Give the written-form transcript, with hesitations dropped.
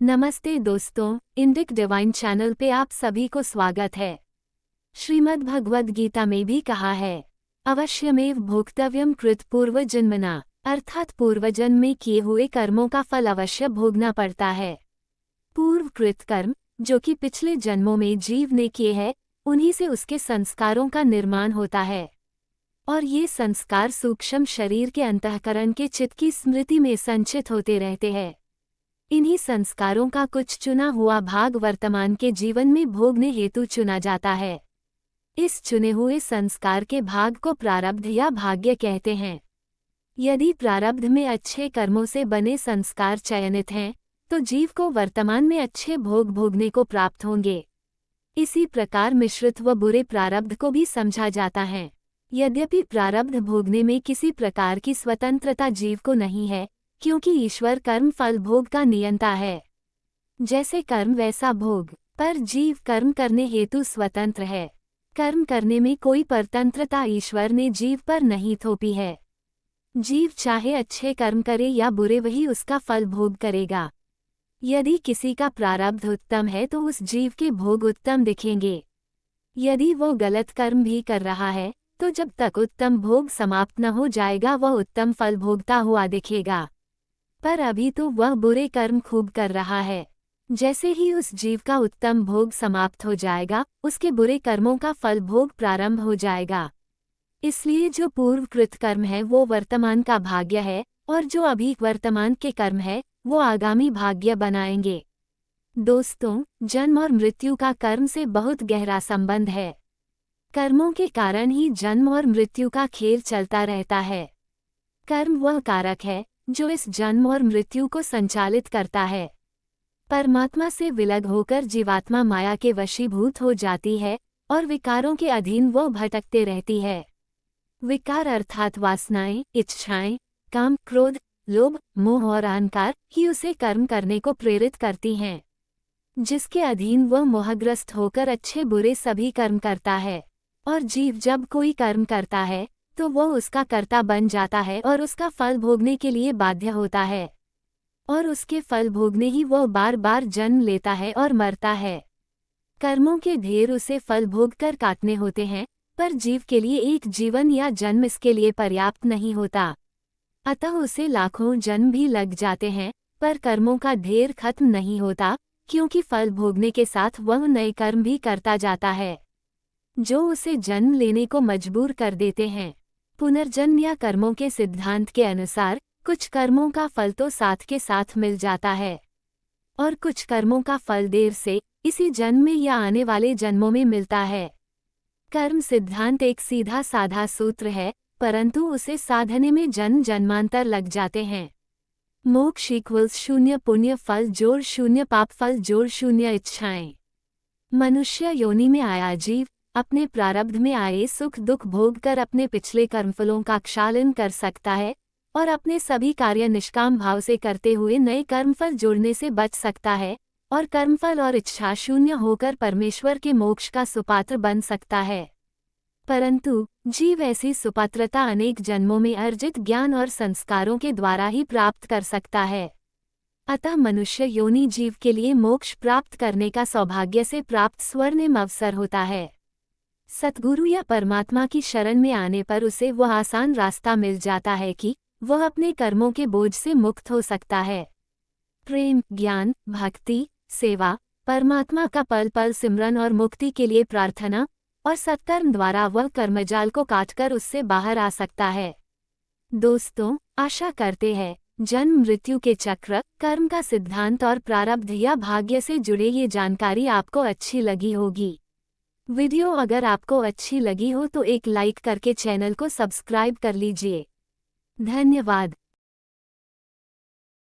नमस्ते दोस्तों, Indic divine channel पे आप सभी को स्वागत है। श्रीमद् भगवद गीता में भी कहा है, अवश्यमेव भोक्तव्यम कृत पूर्व जन्मना, अर्थात पूर्वजन्म में किए हुए कर्मों का फल अवश्य भोगना पड़ता है। पूर्व कृत कर्म, जो कि पिछले जन्मों में जीव ने किए हैं, उन्हीं से उसके संस्कारों का निर्माण होता है। और ये संस्कार सूक्ष्म शरीर के अंतःकरण के चित्त की स्मृति में संचित होते रहते हैं। इन्हीं संस्कारों का कुछ चुना हुआ भाग वर्तमान के जीवन में भोगने हेतु चुना जाता है। इस चुने हुए संस्कार के भाग को प्रारब्ध या भाग्य कहते हैं। यदि प्रारब्ध में अच्छे कर्मों से बने संस्कार चयनित हैं, तो जीव को वर्तमान में अच्छे भोग भोगने को प्राप्त होंगे। इसी प्रकार मिश्रित व बुरे प्रारब्ध को भी समझा जाता है। यद्यपि प्रारब्ध भोगने में किसी प्रकार की स्वतंत्रता जीव को नहीं है, क्योंकि ईश्वर कर्म फल भोग का नियंता है। जैसे कर्म वैसा भोग, पर जीव कर्म करने हेतु स्वतंत्र है। कर्म करने में कोई परतंत्रता ईश्वर ने जीव पर नहीं थोपी है। जीव चाहे अच्छे कर्म करे या बुरे, वही उसका फल भोग करेगा। यदि किसी का प्रारब्ध उत्तम है तो उस जीव के भोग उत्तम दिखेंगे। यदि वो गलत कर्म भी कर रहा है, तो जब तक उत्तम भोग समाप्त न हो जाएगा वह उत्तम फल भोगता हुआ दिखेगा। पर अभी तो वह बुरे कर्म खूब कर रहा है। जैसे ही उस जीव का उत्तम भोग समाप्त हो जाएगा, उसके बुरे कर्मों का फल भोग प्रारंभ हो जाएगा। इसलिए जो पूर्वकृत कर्म है वो वर्तमान का भाग्य है, और जो अभी वर्तमान के कर्म है वो आगामी भाग्य बनाएंगे। दोस्तों, जन्म और मृत्यु का कर्म से बहुत गहरा संबंध है। कर्मों के कारण ही जन्म और मृत्यु का खेल चलता रहता है। कर्म वह कारक है जो इस जन्म और मृत्यु को संचालित करता है। परमात्मा से विलग होकर जीवात्मा माया के वशीभूत हो जाती है और विकारों के अधीन वो भटकते रहती है। विकार अर्थात वासनाएं, इच्छाएं, काम, क्रोध, लोभ, मोह और अहंकार ही उसे कर्म करने को प्रेरित करती हैं, जिसके अधीन वह मोहग्रस्त होकर अच्छे बुरे सभी कर्म करता है। और जीव जब कोई कर्म करता है तो वह उसका कर्ता बन जाता है और उसका फल भोगने के लिए बाध्य होता है, और उसके फल भोगने ही वह बार बार जन्म लेता है और मरता है। कर्मों के ढेर उसे फल भोग कर काटने होते हैं, पर जीव के लिए एक जीवन या जन्म इसके लिए पर्याप्त नहीं होता। अतः उसे लाखों जन्म भी लग जाते हैं, पर कर्मों का ढेर खत्म नहीं होता, क्योंकि फल भोगने के साथ वह नए कर्म भी करता जाता है, जो उसे जन्म लेने को मजबूर कर देते हैं। पुनर्जन्म या कर्मों के सिद्धांत के अनुसार कुछ कर्मों का फल तो साथ के साथ मिल जाता है, और कुछ कर्मों का फल देर से, इसी जन्म में या आने वाले जन्मों में मिलता है। कर्म सिद्धांत एक सीधा साधा सूत्र है, परंतु उसे साधने में जन्म जन्मांतर लग जाते हैं। मोक्ष इक्वल्स 0 पुण्य फल जोड़ 0 पाप फल जोड़ 0 इच्छाएं। मनुष्य योनि में आया जीव अपने प्रारब्ध में आए सुख दुख भोग कर अपने पिछले कर्मफलों का क्षालन कर सकता है, और अपने सभी कार्य निष्काम भाव से करते हुए नए कर्मफल जोड़ने से बच सकता है, और कर्मफल और इच्छा शून्य होकर परमेश्वर के मोक्ष का सुपात्र बन सकता है। परंतु जीव ऐसी सुपात्रता अनेक जन्मों में अर्जित ज्ञान और संस्कारों के द्वारा ही प्राप्त कर सकता है। अतः मनुष्य योनि जीव के लिए मोक्ष प्राप्त करने का सौभाग्य से प्राप्त स्वर्णिम अवसर होता है। सद्गुरु या परमात्मा की शरण में आने पर उसे वह आसान रास्ता मिल जाता है कि वह अपने कर्मों के बोझ से मुक्त हो सकता है। प्रेम, ज्ञान, भक्ति, सेवा, परमात्मा का पल पल सिमरन और मुक्ति के लिए प्रार्थना और सत्कर्म द्वारा वह कर्मजाल को काटकर उससे बाहर आ सकता है। दोस्तों, आशा करते हैं जन्म मृत्यु के चक्र, कर्म का सिद्धांत और प्रारब्ध या भाग्य से जुड़े ये जानकारी आपको अच्छी लगी होगी। वीडियो अगर आपको अच्छी लगी हो तो एक लाइक करके चैनल को सब्सक्राइब कर लीजिए। धन्यवाद।